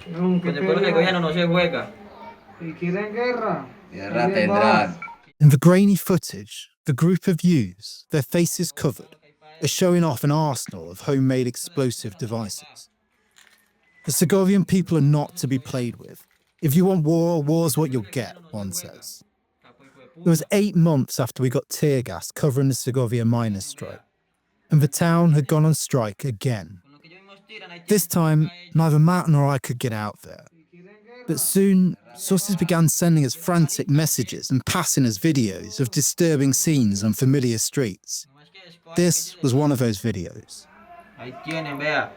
Nunca Con el pueblo segoviano no se juega. Si quieren guerra, Guerra ahí les tendrán. va. In the grainy footage, the group of youths, their faces covered, are showing off an arsenal of homemade explosive devices. The Segovian people are not to be played with. If you want war, war's what you'll get, one says. It was 8 months after we got tear gas covering the Segovia miners' strike, and the town had gone on strike again. This time, neither Matt nor I could get out there. But soon, sources began sending us frantic messages and passing us videos of disturbing scenes on familiar streets. This was one of those videos. Ahí tienen, vea.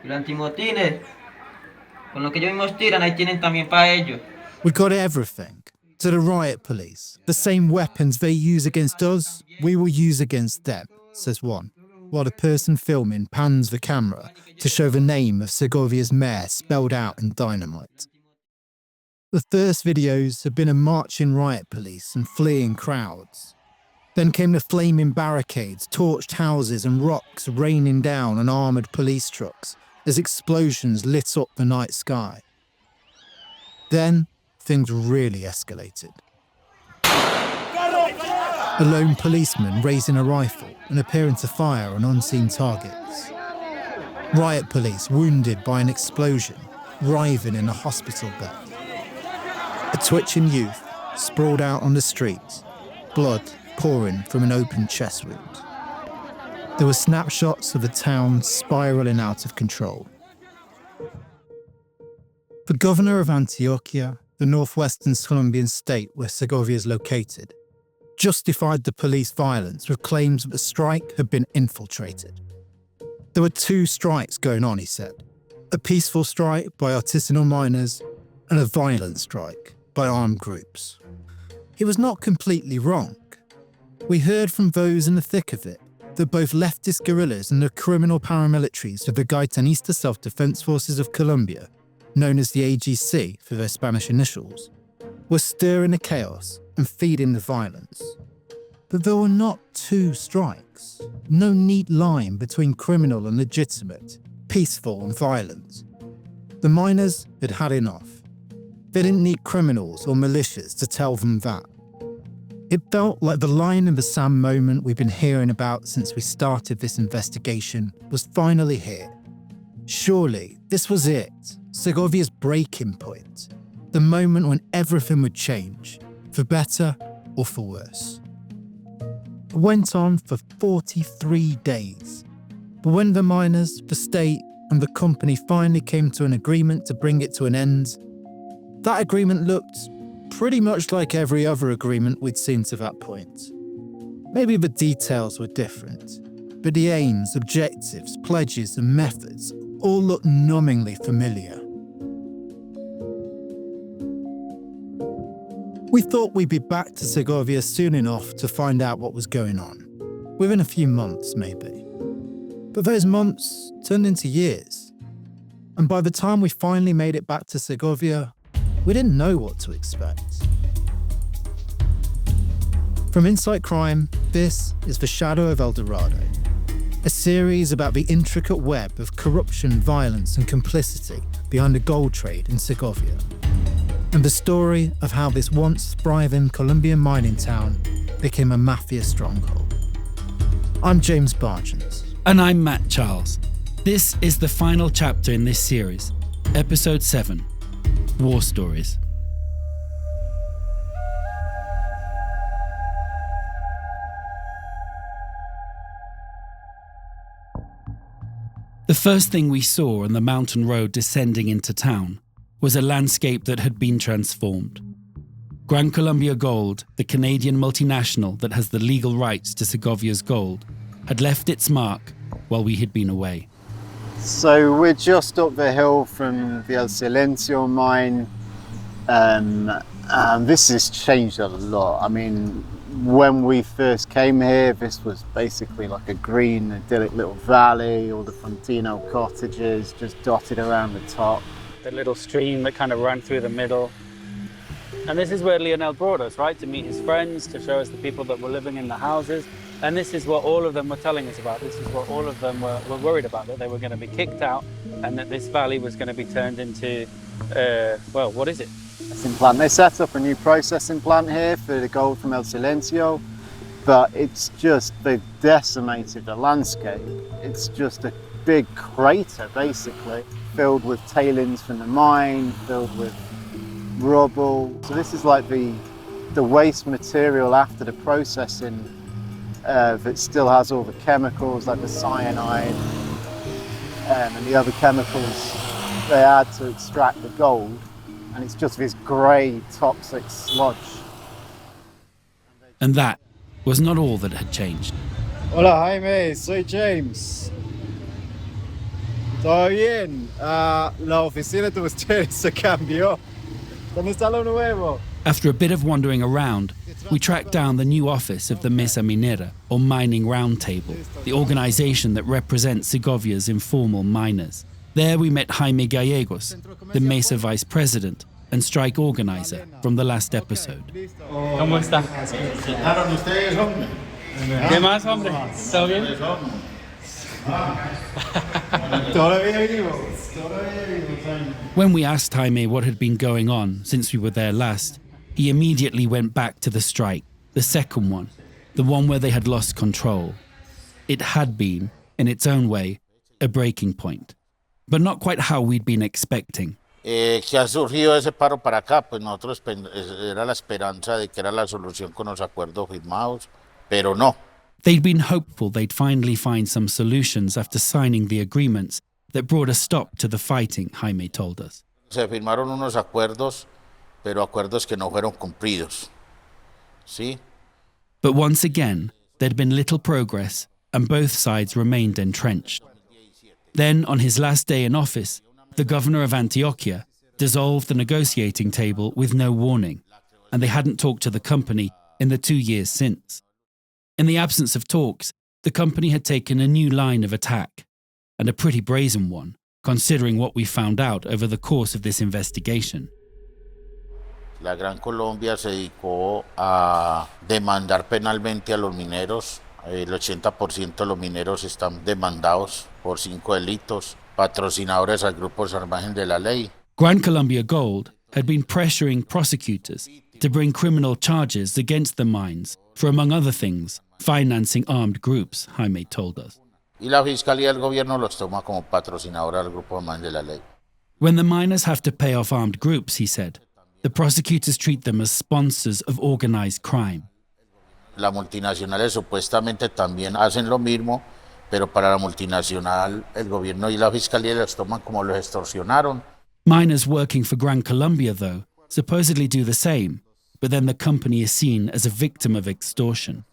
Y los antimotines. Con lo que ellos mismos tiran, ahí tienen también para ellos. We got everything. To the riot police. The same weapons they use against us, we will use against them, says one, while the person filming pans the camera to show the name of Segovia's mayor spelled out in dynamite. The first videos had been of marching riot police and fleeing crowds. Then came the flaming barricades, torched houses and rocks raining down on armoured police trucks as explosions lit up the night sky. Then things really escalated. A lone policeman raising a rifle and appearing to fire on unseen targets. Riot police wounded by an explosion, writhing in a hospital bed. A twitching youth sprawled out on the street, blood pouring from an open chest wound. There were snapshots of the town spiralling out of control. The governor of Antioquia, the northwestern Colombian state where Segovia is located, justified the police violence with claims that the strike had been infiltrated. There were 2 strikes going on, he said. A peaceful strike by artisanal miners and a violent strike by armed groups. He was not completely wrong. We heard from those in the thick of it that both leftist guerrillas and the criminal paramilitaries of the Gaitanista Self-Defense Forces of Colombia, known as the AGC for their Spanish initials, were stirring the chaos and feeding the violence. But there were not 2 strikes, no neat line between criminal and legitimate, peaceful and violent. The miners had had enough. They didn't need criminals or militias to tell them that. It felt like the line in the sand moment we've been hearing about since we started this investigation was finally here. Surely, this was it, Segovia's breaking point, the moment when everything would change, for better or for worse. It went on for 43 days, but when the miners, the state, and the company finally came to an agreement to bring it to an end, that agreement looked pretty much like every other agreement we'd seen to that point. Maybe the details were different, but the aims, objectives, pledges, and methods all looked numbingly familiar. We thought we'd be back to Segovia soon enough to find out what was going on, within a few months maybe. But those months turned into years, and by the time we finally made it back to Segovia, we didn't know what to expect. From Insight Crime, this is The Shadow of El Dorado, a series about the intricate web of corruption, violence, and complicity behind the gold trade in Segovia, and the story of how this once thriving Colombian mining town became a mafia stronghold. I'm James Bargent. And I'm Matt Charles. This is the final chapter in this series, Episode 7, War Stories. The first thing we saw on the mountain road descending into town was a landscape that had been transformed. Gran Colombia Gold, the Canadian multinational that has the legal rights to Segovia's gold, had left its mark while we had been away. So we're just up the hill from the El Silencio mine. This has changed a lot. I mean, when we first came here, this was basically like a green, idyllic little valley, all the Frontino cottages just dotted around the top. The little stream that kind of ran through the middle. And this is where Leonel brought us, right? To meet his friends, to show us the people that were living in the houses. And this is what all of them were telling us about. This is what all of them were worried about, that they were going to be kicked out and that this valley was going to be turned into, well, what is it? Processing plant. They set up a new processing plant here for the gold from El Silencio, but it's just, they've decimated the landscape. It's just a big crater, basically, filled with tailings from the mine, filled with rubble. So this is like the waste material after the processing that still has all the chemicals, like the cyanide and the other chemicals they add to extract the gold. And it's just this grey, toxic sludge. And that was not all that had changed. Hola Jaime, soy James. ¿Todo bien? La oficina de ustedes se cambió. ¿Dónde está lo nuevo? After a bit of wandering around, we tracked down the new office of the Mesa Minera, or Mining Roundtable, the organization that represents Segovia's informal miners. There we met Jaime Gallegos, the Mesa vice president and strike organizer from the last episode. ¿Cómo está? ¿Qué más, hombre? ¿Todo bien? When we asked Jaime what had been going on since we were there last, he immediately went back to the strike, the second one, the one where they had lost control. It had been, in its own way, a breaking point, but not quite how we'd been expecting. Que ha surgido ese paro para acá, pues nosotros era la esperanza de que era la solución con los acuerdos firmados, pero no. They'd been hopeful they'd finally find some solutions after signing the agreements that brought a stop to the fighting, Jaime told us. Se firmaron unos acuerdos, pero acuerdos que no fueron cumplidos. ¿Sí? But once again, there'd been little progress and both sides remained entrenched. Then, on his last day in office, the governor of Antioquia dissolved the negotiating table with no warning, and they hadn't talked to the company in the 2 years since. In the absence of talks, the company had taken a new line of attack, and a pretty brazen one, considering what we found out over the course of this investigation. La Gran Colombia se dedicó a demandar penalmente a los mineros. El 80% de los mineros están demandados por 5 delitos, patrocinadores al grupos al margen de la ley. Gran Colombia Gold had been pressuring prosecutors to bring criminal charges against the mines for, among other things, financing armed groups, Jaime told us. Y la Fiscalía del Gobierno los toma como patrocinadores al grupo al margen de la ley. When the miners have to pay off armed groups, he said, the prosecutors treat them as sponsors of organized crime. Las multinacionales supuestamente también hacen lo mismo, pero para la multinacional el gobierno y la fiscalía los toman como los extorsionaron. Miners working for Gran Colombia, though, supposedly do the same, but then the company is seen as a victim of extortion.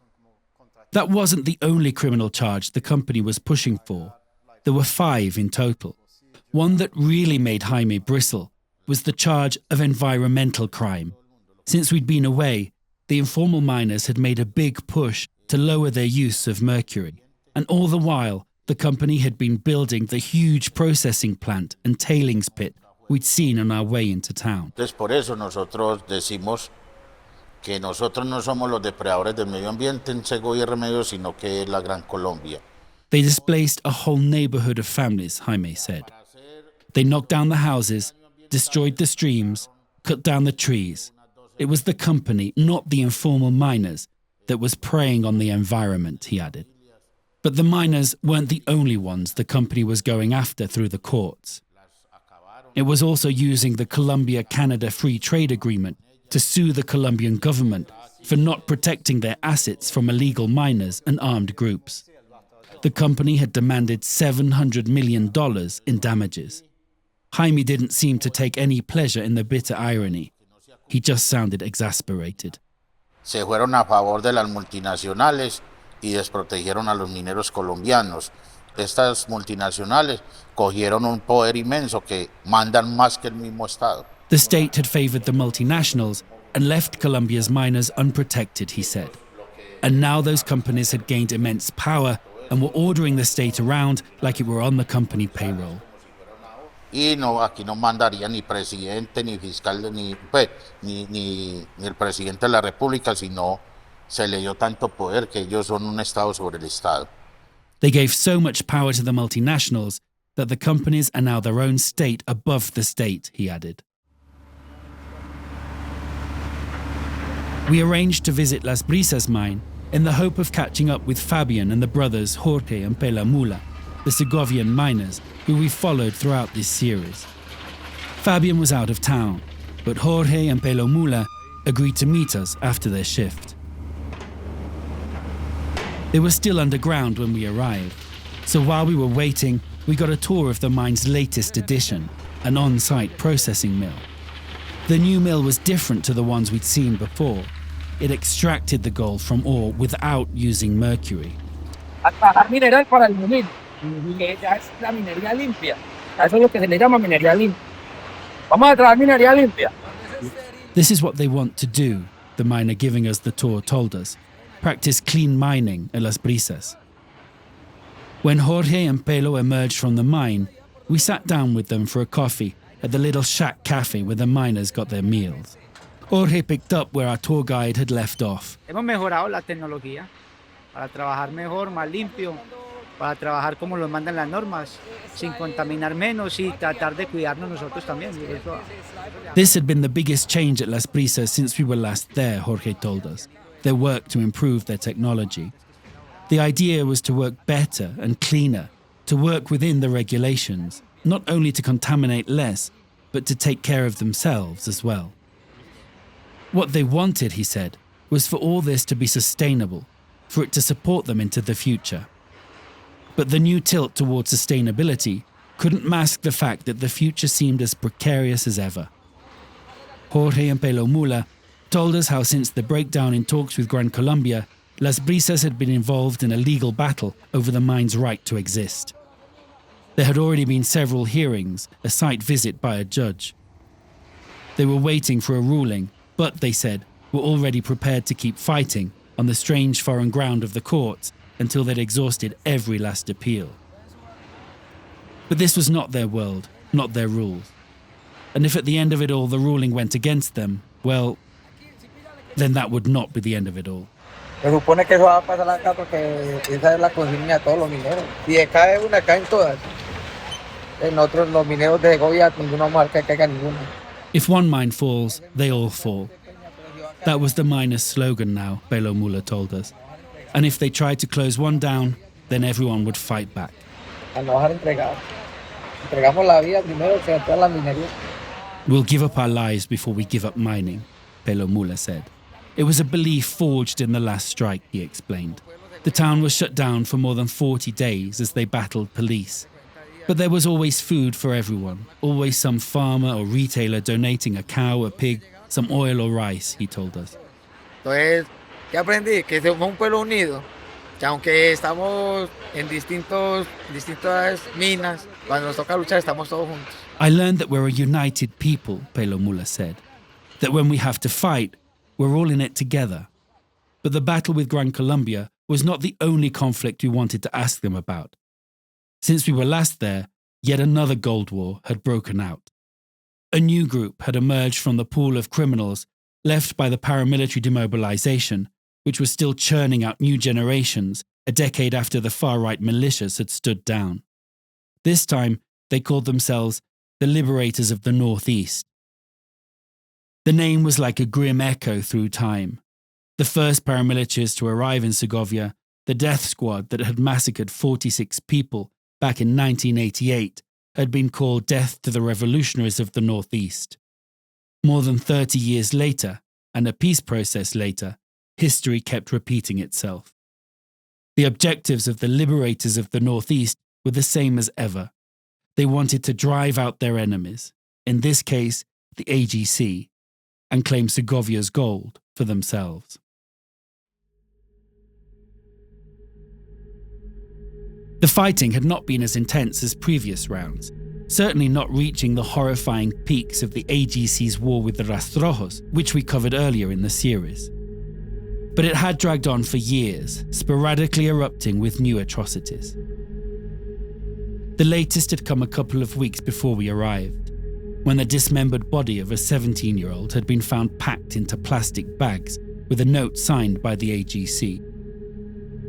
That wasn't the only criminal charge the company was pushing for. There were 5 in total. One that really made Jaime bristle was the charge of environmental crime. Since we'd been away, the informal miners had made a big push to lower their use of mercury. And all the while, the company had been building the huge processing plant and tailings pit we'd seen on our way into town. Entonces por eso nosotros decimos que nosotros no somos los depredadores del medio ambiente en Segovia y Remedios, sino que es la Gran Colombia. They displaced a whole neighborhood of families, Jaime said. They knocked down the houses, destroyed the streams, cut down the trees. It was the company, not the informal miners, that was preying on the environment, he added. But the miners weren't the only ones the company was going after through the courts. It was also using the Colombia-Canada Free Trade Agreement to sue the Colombian government for not protecting their assets from illegal miners and armed groups. The company had demanded $700 million in damages. Jaime didn't seem to take any pleasure in the bitter irony. He just sounded exasperated. Se fueron a favor de las multinacionales y desprotegieron a los mineros colombianos. Estas multinacionales cogieron un poder inmenso que mandan más que el mismo Estado. The state had favored the multinationals and left Colombia's miners unprotected, he said. And now those companies had gained immense power and were ordering the state around like it were on the company payroll. Y no, aquí no mandaría ni presidente, ni fiscal, ni el presidente de la República, sino Se le dio tanto poder que ellos son un estado sobre el estado. They gave so much power to the multinationals that the companies are now their own state above the state, he added. We arranged to visit Las Brisas mine in the hope of catching up with Fabian and the brothers Jorge and Pela Mula, the Segovian miners who we followed throughout this series. Fabian was out of town, but Jorge and Pela Mula agreed to meet us after their shift. They were still underground when we arrived, so while we were waiting, we got a tour of the mine's latest addition, an on-site processing mill. The new mill was different to the ones we'd seen before. It extracted the gold from ore without using mercury. A trabajar mineral para el momento, que ya es la minería limpia. A eso es lo que se le llama minería limpia. Vamos a trabajar minería limpia. This is what they want to do, the miner giving us the tour told us. Practice clean mining at Las Brisas. When Jorge and Pelo emerged from the mine, we sat down with them for a coffee at the little shack cafe where the miners got their meals. Jorge picked up where our tour guide had left off. Hemos mejorado la tecnología para trabajar mejor, más limpio, para trabajar como lo mandan las normas, sin contaminar menos y tratar de cuidarnos nosotros también. This had been the biggest change at Las Brisas since we were last there, Jorge told us. Their work to improve their technology. The idea was to work better and cleaner, to work within the regulations, not only to contaminate less, but to take care of themselves as well. What they wanted, he said, was for all this to be sustainable, for it to support them into the future. But the new tilt towards sustainability couldn't mask the fact that the future seemed as precarious as ever. Jorge and Pelo Mula told us how since the breakdown in talks with Gran Colombia, Las Brisas had been involved in a legal battle over the mine's right to exist. There had already been several hearings, a site visit by a judge. They were waiting for a ruling, but, they said, were already prepared to keep fighting on the strange foreign ground of the courts until they'd exhausted every last appeal. But this was not their world, not their rules. And if at the end of it all the ruling went against them, well, then that would not be the end of it all. Se supone que eso va a pasar acá porque esa es la consigna de todos los mineros. Si cae una, caen todas. En otros, los mineros de Segovia, ninguno vamos a dejar que caiga ninguno. If one mine falls, they all fall. That was the miners' slogan now, Belo Mula told us. And if they tried to close one down, then everyone would fight back. A no dejar entregar. Entregamos la vida primero que todas las minerías. We'll give up our lives before we give up mining, Belo Mula said. It was a belief forged in the last strike, he explained. The town was shut down for more than 40 days as they battled police. But there was always food for everyone, always some farmer or retailer donating a cow, a pig, some oil or rice, he told us. Entonces, ¿qué aprendí? Que somos un pueblo unido, que aunque estamos en distintas minas, cuando nos toca luchar estamos todos juntos. I learned that we're a united people, Pelo Mula said. That when we have to fight, we're all in it together. But the battle with Gran Colombia was not the only conflict we wanted to ask them about. Since we were last there, yet another gold war had broken out. A new group had emerged from the pool of criminals left by the paramilitary demobilization, which was still churning out new generations a decade after the far-right militias had stood down. This time, they called themselves the Liberators of the Northeast. The name was like a grim echo through time. The first paramilitaries to arrive in Segovia, the death squad that had massacred 46 people back in 1988, had been called Death to the Revolutionaries of the Northeast. More than 30 years later, and a peace process later, history kept repeating itself. The objectives of the Liberators of the Northeast were the same as ever. They wanted to drive out their enemies, in this case, the AGC, and claim Segovia's gold for themselves. The fighting had not been as intense as previous rounds, certainly not reaching the horrifying peaks of the AGC's war with the Rastrojos, which we covered earlier in the series. But it had dragged on for years, sporadically erupting with new atrocities. The latest had come a couple of weeks before we arrived, when the dismembered body of a 17-year-old had been found packed into plastic bags with a note signed by the AGC.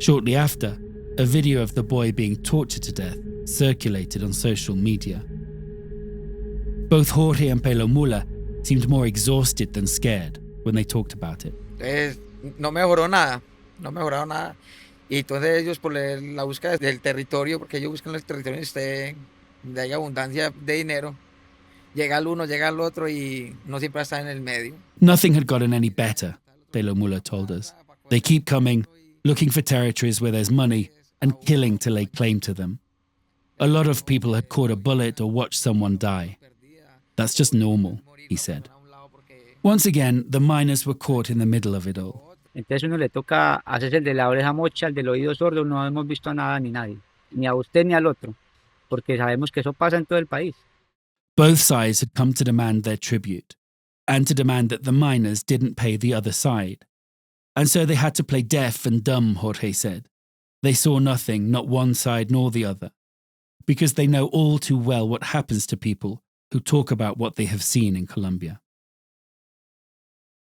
Shortly after, a video of the boy being tortured to death circulated on social media. Both Jorge and Pelo Mula seemed more exhausted than scared when they talked about it. No mejoró nada, no mejoraron nada. Y entonces ellos por la búsqueda del territorio, porque ellos buscan el territorio donde hay abundancia de dinero, llega el uno, llega el otro y no siempre está en el medio. Nothing had gotten any better, Pelo Mula told us. They keep coming, looking for territories where there's money, and killing to lay claim to them. A lot of people had caught a bullet or watched someone die. That's just normal, he said. Once again, the miners were caught in the middle of it all. Entonces uno le toca hacerse el de la oreja mocha, el del oído sordo, no hemos visto nada ni nadie, ni a usted ni al otro, porque sabemos que eso pasa en todo el país. Both sides had come to demand their tribute, and to demand that the miners didn't pay the other side. And so they had to play deaf and dumb, Jorge said. They saw nothing, not one side nor the other, because they know all too well what happens to people who talk about what they have seen in Colombia.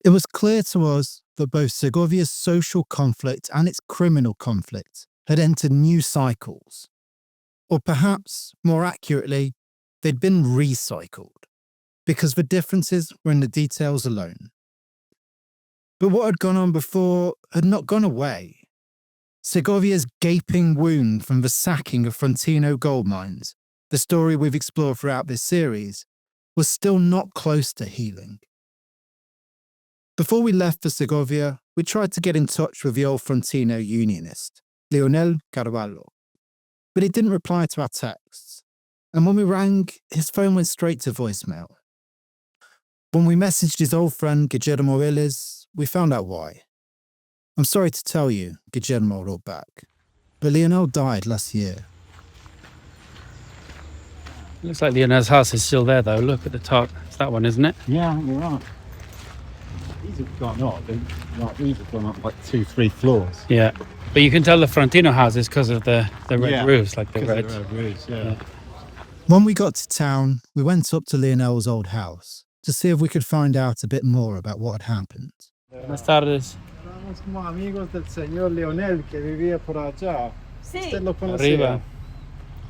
It was clear to us that both Segovia's social conflict and its criminal conflict had entered new cycles. Or perhaps, more accurately, they'd been recycled, because the differences were in the details alone. But what had gone on before had not gone away. Segovia's gaping wound from the sacking of Frontino gold mines, the story we've explored throughout this series, was still not close to healing. Before we left for Segovia, we tried to get in touch with the old Frontino unionist, Leonel y Guillermo, but he didn't reply to our texts. And when we rang, his phone went straight to voicemail. When we messaged his old friend Guillermo Willis, we found out why. I'm sorry to tell you, Guillermo wrote back, but Leonel died last year. Looks like Leonel's house is still there, though. Look at the top. It's that one, isn't it? Yeah, you're right. These have gone up. These have gone up like 2-3 floors. Yeah. But you can tell the Frontino houses because of the red roofs, like the red. The red roofs, yeah. When we got to town, we went up to Leonel's old house to see if we could find out a bit more about what had happened. Buenas tardes. Éramos como amigos del señor Leonel que vivía por allá. Sí. ¿Usted lo conocía? Arriba.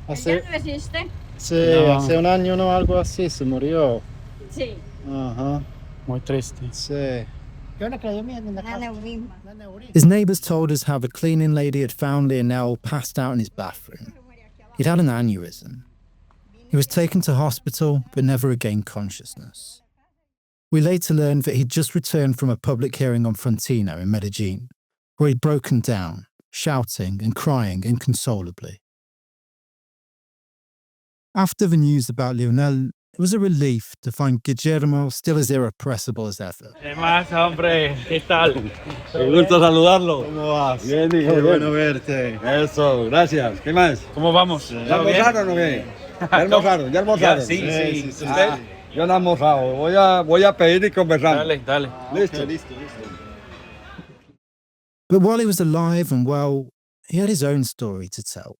Hace, ¿Ya no existe? sí, No. hace un año no algo así se murió. Sí. Ajá. Muy triste. Sí. His neighbours told us how the cleaning lady had found Leonel passed out in his bathroom. He'd had an aneurysm. He was taken to hospital but never regained consciousness. We later learned that he'd just returned from a public hearing on Frontino in Medellin, where he'd broken down, shouting and crying inconsolably. After the news about Leonel, it was a relief to find Guillermo still as irrepressible as ever. ¿Qué más, hombre? ¿Qué tal? Qué gusto saludarlo. ¿Cómo vas? Bien, hijo. Qué Bien. bueno verte. Eso, gracias. ¿Qué más? ¿Cómo vamos? ¿Ya almorzaron o qué? ¿Ya almorzaron? ¿Ya almorzaron? Sí. ¿Usted? ¿Usted? Yo no he almorzado. Voy a pedir y conversar. Dale. Listo. Listo. But while he was alive and well, he had his own story to tell.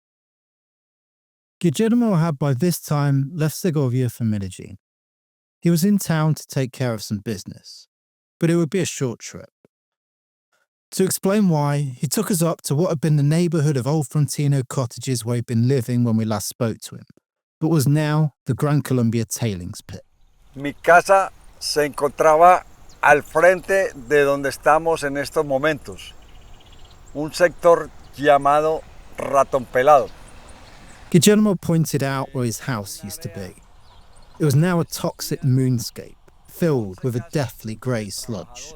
Guillermo had by this time left Segovia for Medellin. He was in town to take care of some business, but it would be a short trip. To explain why, he took us up to what had been the neighbourhood of old Frontino cottages where he'd been living when we last spoke to him, but was now the Gran Colombia tailings pit. Mi casa se encontraba al frente de donde estamos en estos momentos, un sector llamado Ratón Pelado. Guillermo pointed out where his house used to be. It was now a toxic moonscape, filled with a deathly grey sludge.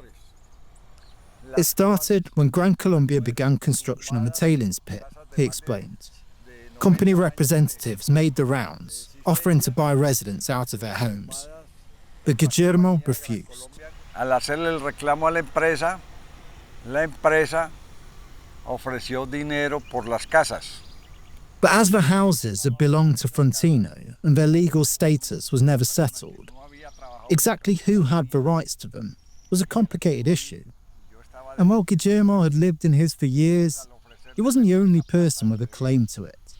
It started when Gran Colombia began construction on the tailings pit, he explained. Company representatives made the rounds, offering to buy residents out of their homes. But Guillermo refused. Al hacerle el reclamo a la empresa ofreció dinero por las casas. But as the houses had belonged to Frontino and their legal status was never settled, exactly who had the rights to them was a complicated issue. And while Guillermo had lived in his for years, he wasn't the only person with a claim to it.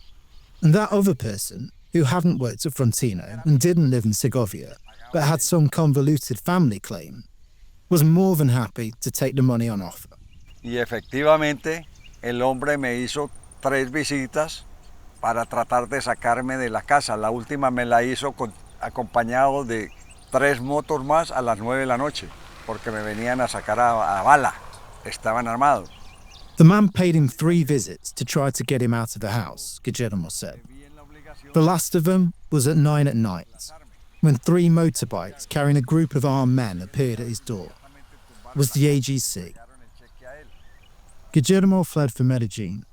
And that other person, who hadn't worked at Frontino and didn't live in Segovia, but had some convoluted family claim, was more than happy to take the money on offer. Y efectivamente, el hombre me hizo 3 visitas para tratar de sacarme de la casa. La última me la hizo acompañado de 3 motos más a las 9 de la noche, porque me venían a sacar a bala, estaban armados. The man paid him 3 visits to try to get him out of the house, Guillermo said. The last of them was at 9 at night, when 3 motorbikes carrying a group of armed men appeared at his door. It was the AGC. Guillermo fled for Medellin,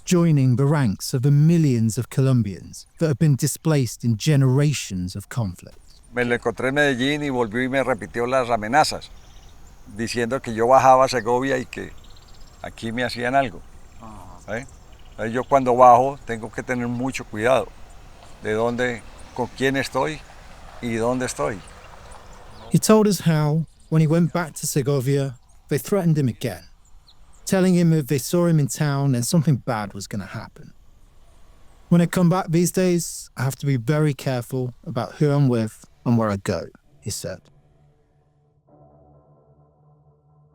joining the ranks of the millions of Colombians that had been displaced in generations of conflict. Me lo encontré en Medellín y volvió y me repitió las amenazas, diciendo que yo bajaba a Segovia y que aquí me hacían algo. ¿Sí? Entonces yo cuando bajo tengo que tener mucho cuidado de dónde, con quién estoy y dónde estoy. He told us how, when he went back to Segovia, they threatened him again, telling him if they saw him in town, then something bad was going to happen. When I come back these days, I have to be very careful about who I'm with and where I go, he said.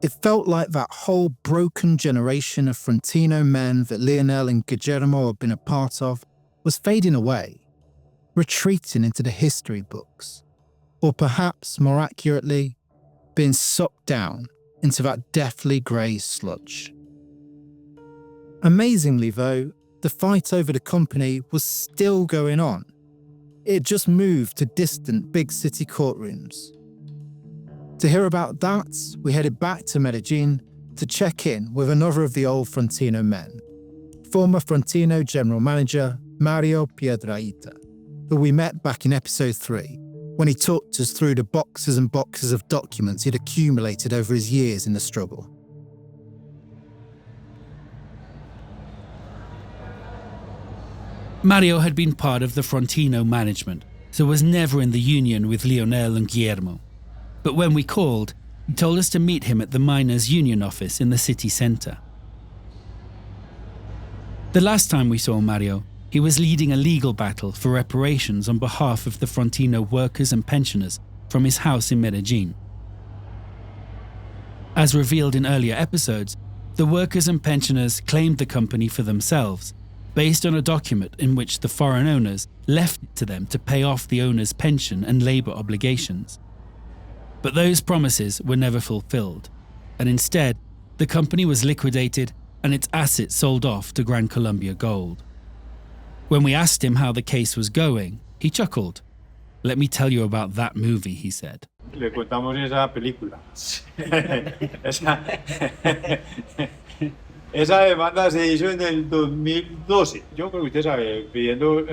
It felt like that whole broken generation of Frontino men that Leonel and Guillermo had been a part of was fading away, retreating into the history books, or perhaps, more accurately, being sucked down into that deathly grey sludge. Amazingly, though, the fight over the company was still going on. It had just moved to distant big city courtrooms. To hear about that, we headed back to Medellin to check in with another of the old Frontino men, former Frontino General Manager Mario Piedrahita, who we met back in episode 3, when he talked us through the boxes and boxes of documents he'd accumulated over his years in the struggle. Mario had been part of the Frontino management, so was never in the union with Leonel and Guillermo. But when we called, he told us to meet him at the miners' union office in the city centre. The last time we saw Mario, he was leading a legal battle for reparations on behalf of the Frontino workers and pensioners from his house in Medellin. As revealed in earlier episodes, the workers and pensioners claimed the company for themselves, based on a document in which the foreign owners left it to them to pay off the owners' pension and labour obligations. But those promises were never fulfilled, and instead, the company was liquidated and its assets sold off to Gran Colombia Gold. When we asked him how the case was going, he chuckled. "Let me tell you about that movie," he said. Le contamos esa película. Esa demanda se hizo en el 2012. Yo creo que usted sabe, pidiendo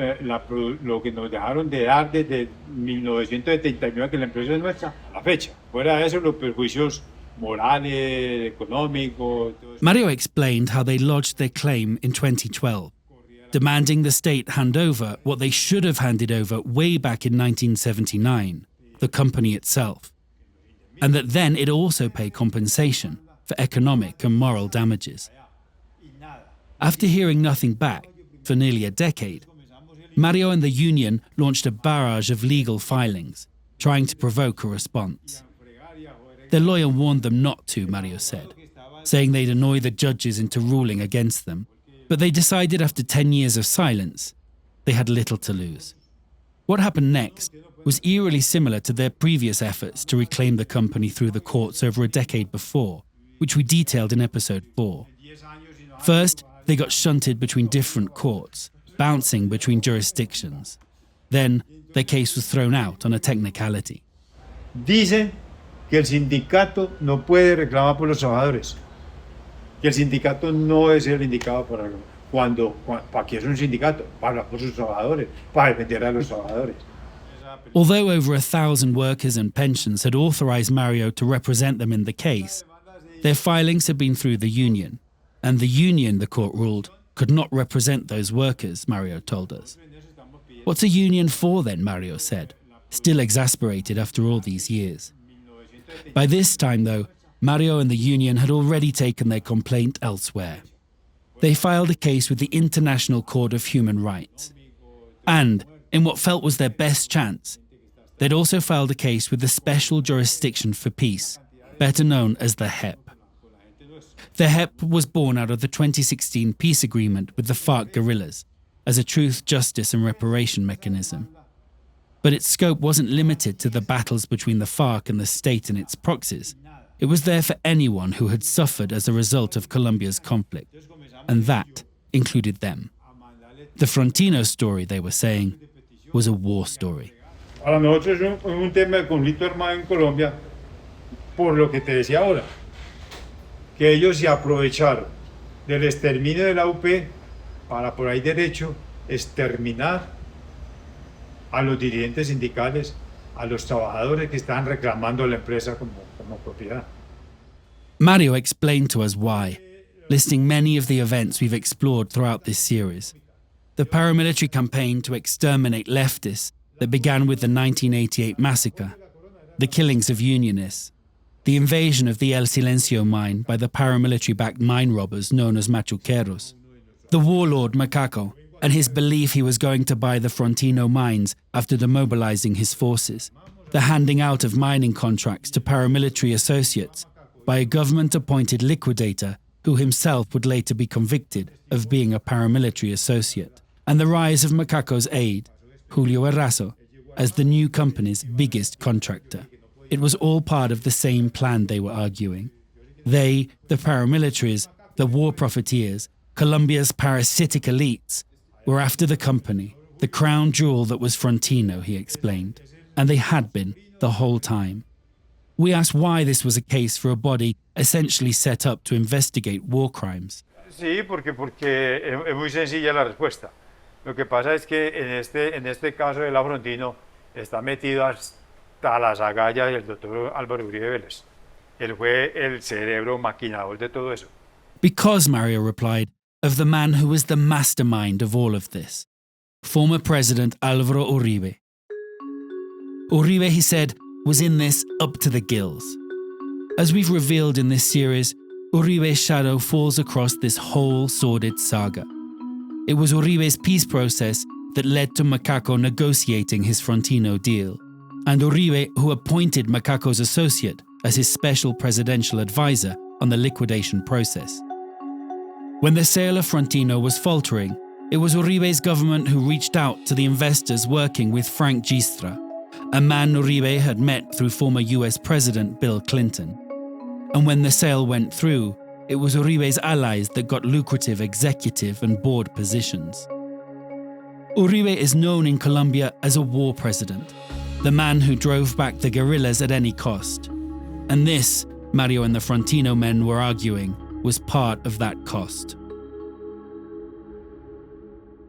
lo que nos dejaron de dar desde 1979, que la empresa es nuestra, a la fecha. Fuera de eso, los perjuicios morales, económicos. Mario explained how they lodged their claim in 2012, demanding the state hand over what they should have handed over way back in 1979, the company itself, and that then it also pay compensation for economic and moral damages. After hearing nothing back for nearly a decade, Mario and the union launched a barrage of legal filings, trying to provoke a response. Their lawyer warned them not to, Mario said, saying they'd annoy the judges into ruling against them, but they decided after 10 years of silence, they had little to lose. What happened next was eerily similar to their previous efforts to reclaim the company through the courts over a decade before, which we detailed in episode 4. First, they got shunted between different courts, bouncing between jurisdictions. Then, their case was thrown out on a technicality. Dicen que el sindicato no puede reclamar por los trabajadores. Que el sindicato no es el indicado para ¿para qué es un sindicato? Para hablar por sus trabajadores, para defender a los trabajadores. Although over 1,000 workers and pensions had authorized Mario to represent them in the case, their filings had been through the union, and the union, the court ruled, could not represent those workers, Mario told us. What's a union for then, Mario said, still exasperated after all these years. By this time, though, Mario and the union had already taken their complaint elsewhere. They filed a case with the International Court of Human Rights. And, in what felt was their best chance, they'd also filed a case with the Special Jurisdiction for Peace, better known as the HEP. The HEP was born out of the 2016 peace agreement with the FARC guerrillas as a truth, justice and reparation mechanism. But its scope wasn't limited to the battles between the FARC and the state and its proxies. It was there for anyone who had suffered as a result of Colombia's conflict, and that included them. The Frontino story, they were saying, was a war story. Para nosotros es un tema de conflicto armado en Colombia, por lo que te decía ahora, que ellos se aprovecharon del exterminio de la UP para por ahí derecho exterminar a los dirigentes sindicales, a los trabajadores que estaban reclamando la empresa como propiedad. Mario explained to us why, listing many of the events we've explored throughout this series. The paramilitary campaign to exterminate leftists that began with the 1988 massacre, the killings of unionists, the invasion of the El Silencio mine by the paramilitary-backed mine robbers known as machuqueros, the warlord Macaco, and his belief he was going to buy the Frontino mines after demobilizing his forces, the handing out of mining contracts to paramilitary associates by a government-appointed liquidator who himself would later be convicted of being a paramilitary associate, and the rise of Macaco's aide, Julio Errazo, as the new company's biggest contractor. It was all part of the same plan, they were arguing. They, the paramilitaries, the war profiteers, Colombia's parasitic elites, were after the company, the crown jewel that was Frontino, he explained, and they had been the whole time. We asked why this was a case for a body essentially set up to investigate war crimes. Sí, porque es muy sencilla la respuesta. Lo que pasa es que en este caso de la Frontino está metido hasta las agallas del doctor Álvaro Uribe Vélez. Él fue el cerebro maquinador de todo eso. Because, Mario replied, of the man who was the mastermind of all of this, former President Álvaro Uribe. Uribe, he said, was in this up to the gills. As we've revealed in this series, Uribe's shadow falls across this whole sordid saga. It was Uribe's peace process that led to Macaco negotiating his Frontino deal, and Uribe who appointed Macaco's associate as his special presidential advisor on the liquidation process. When the sale of Frontino was faltering, it was Uribe's government who reached out to the investors working with Frank Gistra, a man Uribe had met through former US President Bill Clinton. And when the sale went through, it was Uribe's allies that got lucrative executive and board positions. Uribe is known in Colombia as a war president, the man who drove back the guerrillas at any cost. And this, Mario and the Frontino men were arguing, was part of that cost.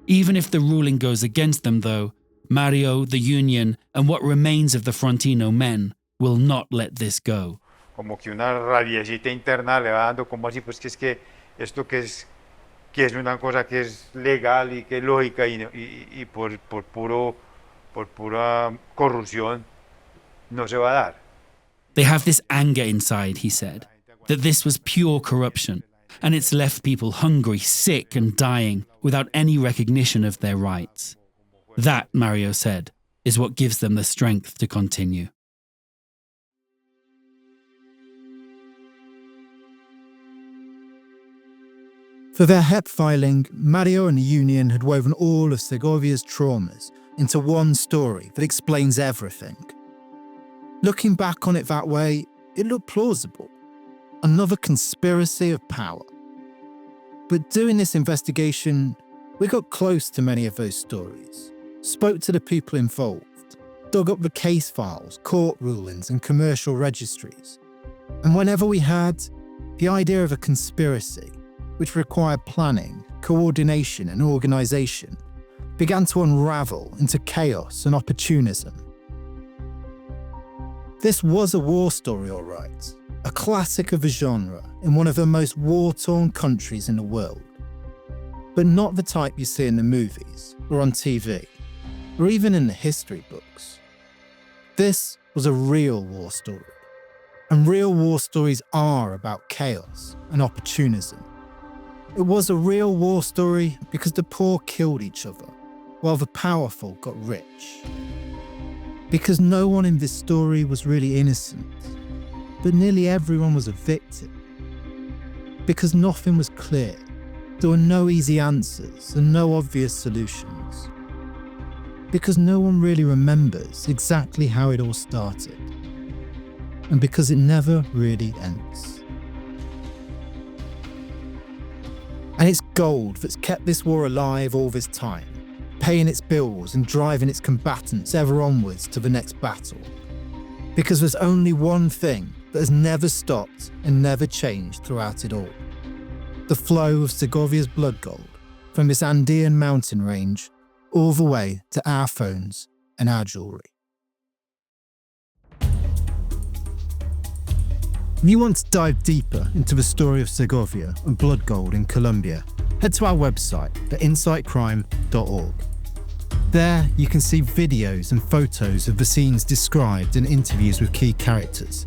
Even if the ruling goes against them, though, Mario, the union, and what remains of the Frontino men will not let this go. Como que una rabiecita interna le va dando como así, pues que es que esto que es una cosa que es legal y que es lógica y por pura corrupción no se va a dar. They have this anger inside, he said, that this was pure corruption, and it's left people hungry, sick and dying without any recognition of their rights. That, Mario said, is what gives them the strength to continue. For their HEP filing, Mario and the union had woven all of Segovia's traumas into one story that explains everything. Looking back on it that way, it looked plausible. Another conspiracy of power. But doing this investigation, we got close to many of those stories, spoke to the people involved, dug up the case files, court rulings, and commercial registries. And whenever we had the idea of a conspiracy, which required planning, coordination, and organisation, began to unravel into chaos and opportunism. This was a war story, all right, a classic of the genre in one of the most war-torn countries in the world. But not the type you see in the movies, or on TV, or even in the history books. This was a real war story. And real war stories are about chaos and opportunism. It was a real war story because the poor killed each other, while the powerful got rich. Because no one in this story was really innocent. but nearly everyone was a victim. Because nothing was clear, there were no easy answers and no obvious solutions. Because no one really remembers exactly how it all started. And because it never really ends. And it's gold that's kept this war alive all this time, paying its bills and driving its combatants ever onwards to the next battle. Because there's only one thing that has never stopped and never changed throughout it all. The flow of Segovia's blood gold from this Andean mountain range all the way to our phones and our jewellery. If you want to dive deeper into the story of Segovia and blood gold in Colombia, head to our website at insightcrime.org. There you can see videos and photos of the scenes described and interviews with key characters.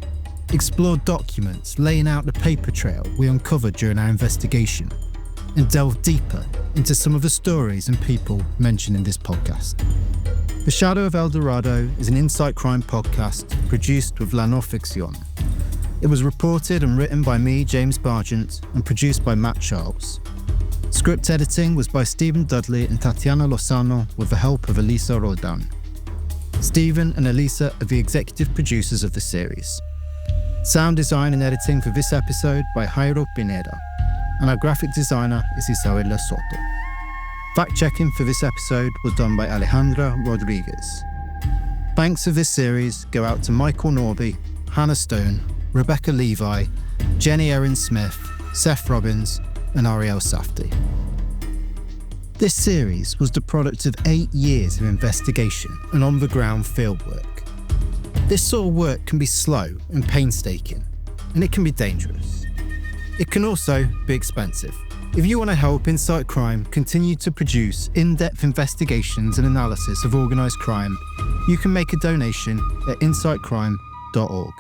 Explore documents laying out the paper trail we uncovered during our investigation, and delve deeper into some of the stories and people mentioned in this podcast. The Shadow of El Dorado is an Insight Crime podcast produced with La No Ficción. It was reported and written by me, James Bargent, and produced by Matt Charles. Script editing was by Stephen Dudley and Tatiana Lozano with the help of Elisa Roldan. Stephen and Elisa are the executive producers of the series. Sound design and editing for this episode by Jairo Pineda, and our graphic designer is Isabella Soto. Fact-checking for this episode was done by Alejandra Rodriguez. Thanks for this series go out to Michael Norby, Hannah Stone, Rebecca Levi, Jenny Erin-Smith, Seth Robbins, and Ariel Safdie. This series was the product of 8 years of investigation and on-the-ground fieldwork. This sort of work can be slow and painstaking, and it can be dangerous. It can also be expensive. If you want to help Insight Crime continue to produce in-depth investigations and analysis of organised crime, you can make a donation at insightcrime.org.